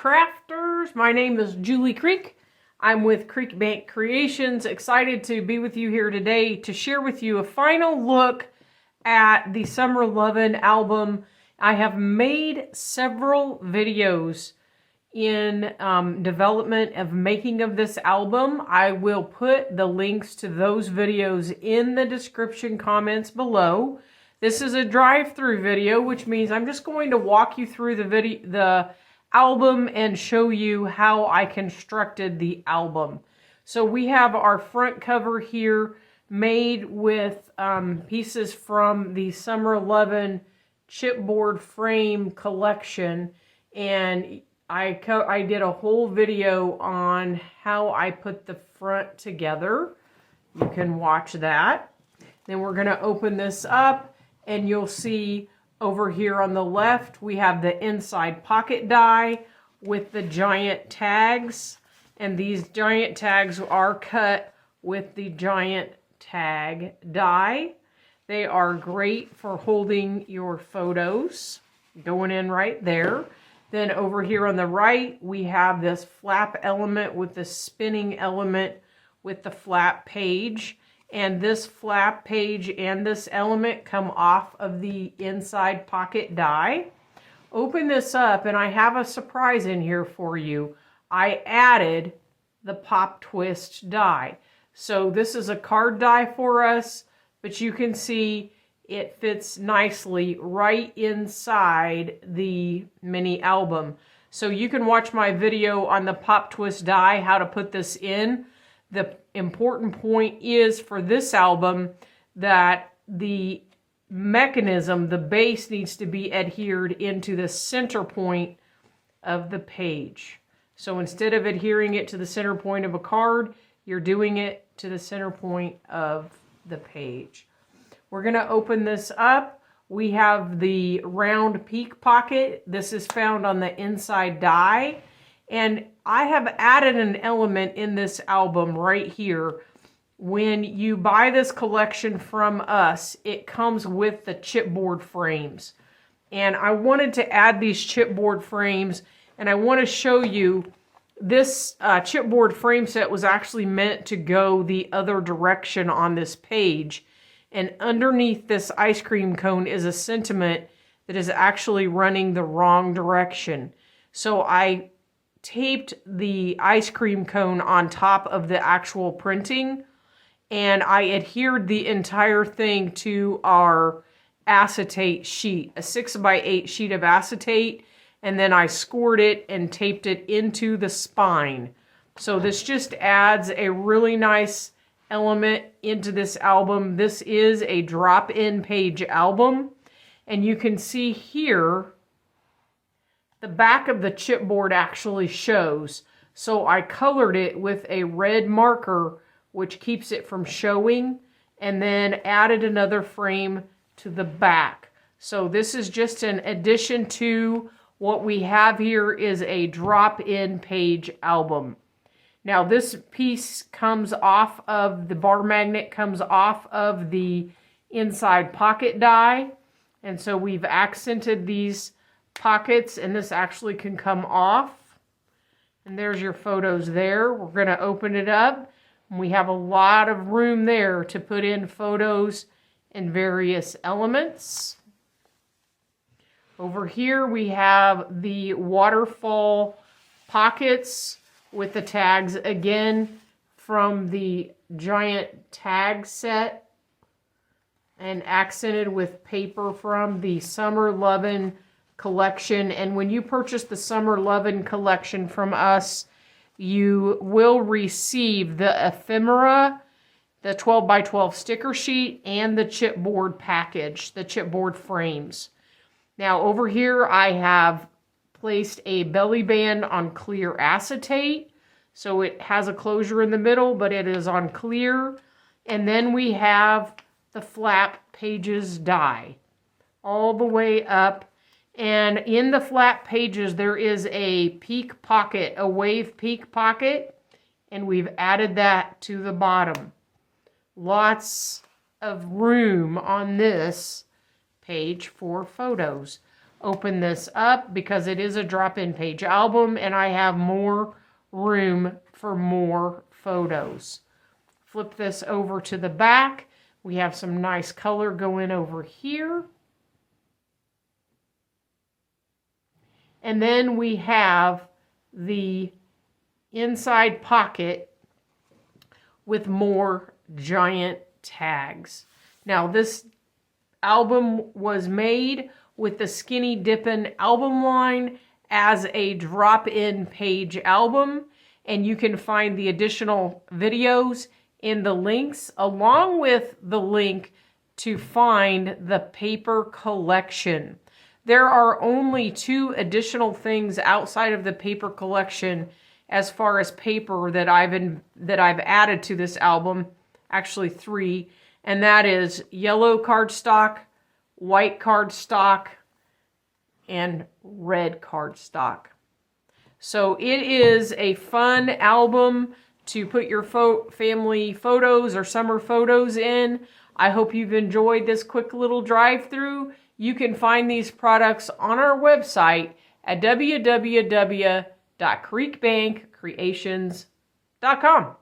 crafters. My name is Julie Creek. I'm with Creek Bank Creations. Excited to be with you here today to share with you a final look at the Summer Lovin' album. I have made several videos in development of making of this album. I will put the links to those videos in the description comments below. This is a drive-through video, which means I'm just going to walk you through the album and show you how I constructed the album. So we have our front cover here made with pieces from the Summer Lovin' chipboard frame collection, and I did a whole video on how I put the front together. You can watch that. Then we're going to open this up, and you'll see over here on the left, we have the inside pocket die with the giant tags. And these giant tags are cut with the giant tag die. They are great for holding your photos, going in right there. Then over here on the right, we have this flap element with the spinning element with the flap page. And this flap page and this element come off of the inside pocket die. Open this up, and I have a surprise in here for you. I added the pop twist die. So this is a card die for us, but you can see it fits nicely right inside the mini album. So you can watch my video on the pop twist die, how to put this in. The important point is for this album that the mechanism, the base, needs to be adhered into the center point of the page. So instead of adhering it to the center point of a card, you're doing it to the center point of the page. We're going to open this up. We have the round peak pocket. This is found on the inside die. And I have added an element in this album right here. When you buy this collection from us, it comes with the chipboard frames. And I wanted to add these chipboard frames, and I want to show you this chipboard frame set was actually meant to go the other direction on this page. And underneath this ice cream cone is a sentiment that is actually running the wrong direction. So I taped the ice cream cone on top of the actual printing, and I adhered the entire thing to our acetate sheet, a 6x8 sheet of acetate, and then I scored it and taped it into the spine. So this just adds a really nice element into this album. This is a drop-in page album, and you can see here the back of the chipboard actually shows. So I colored it with a red marker, which keeps it from showing, and then added another frame to the back. So this is just an addition to what we have here is a drop-in page album. Now this piece comes off of, the bar magnet comes off of the inside pocket die. And so we've accented these pockets, and this actually can come off. And there's your photos there. We're going to open it up, and we have a lot of room there to put in photos and various elements. Over here we have the Waterfall pockets with the tags again from the giant tag set, and accented with paper from the Summer Lovin' collection. And when you purchase the Summer Lovin' collection from us, you will receive the ephemera, the 12x12 sticker sheet, and the chipboard package, the chipboard frames. Now over here I have placed a belly band on clear acetate. So it has a closure in the middle, but it is on clear. And then we have the flap pages die all the way up. And in the flap pages, there is a peak pocket, a wave peak pocket, and we've added that to the bottom. Lots of room on this page for photos. open this up because it is a drop-in page album and I have more room for more photos. Flip this over to the back. We have some nice color going over here. And then we have the inside pocket with more giant tags. Now this album was made with the Skinny Dippin album line as a drop-in page album, and you can find the additional videos in the links along with the link to find the paper collection. There are only 2 additional things outside of the paper collection as far as paper that I've added to this album, actually 3, and that is yellow cardstock, white cardstock, and red cardstock. So it is a fun album to put your family photos or summer photos in. I hope you've enjoyed this quick little drive through. You can find these products on our website at www.creekbankcreations.com.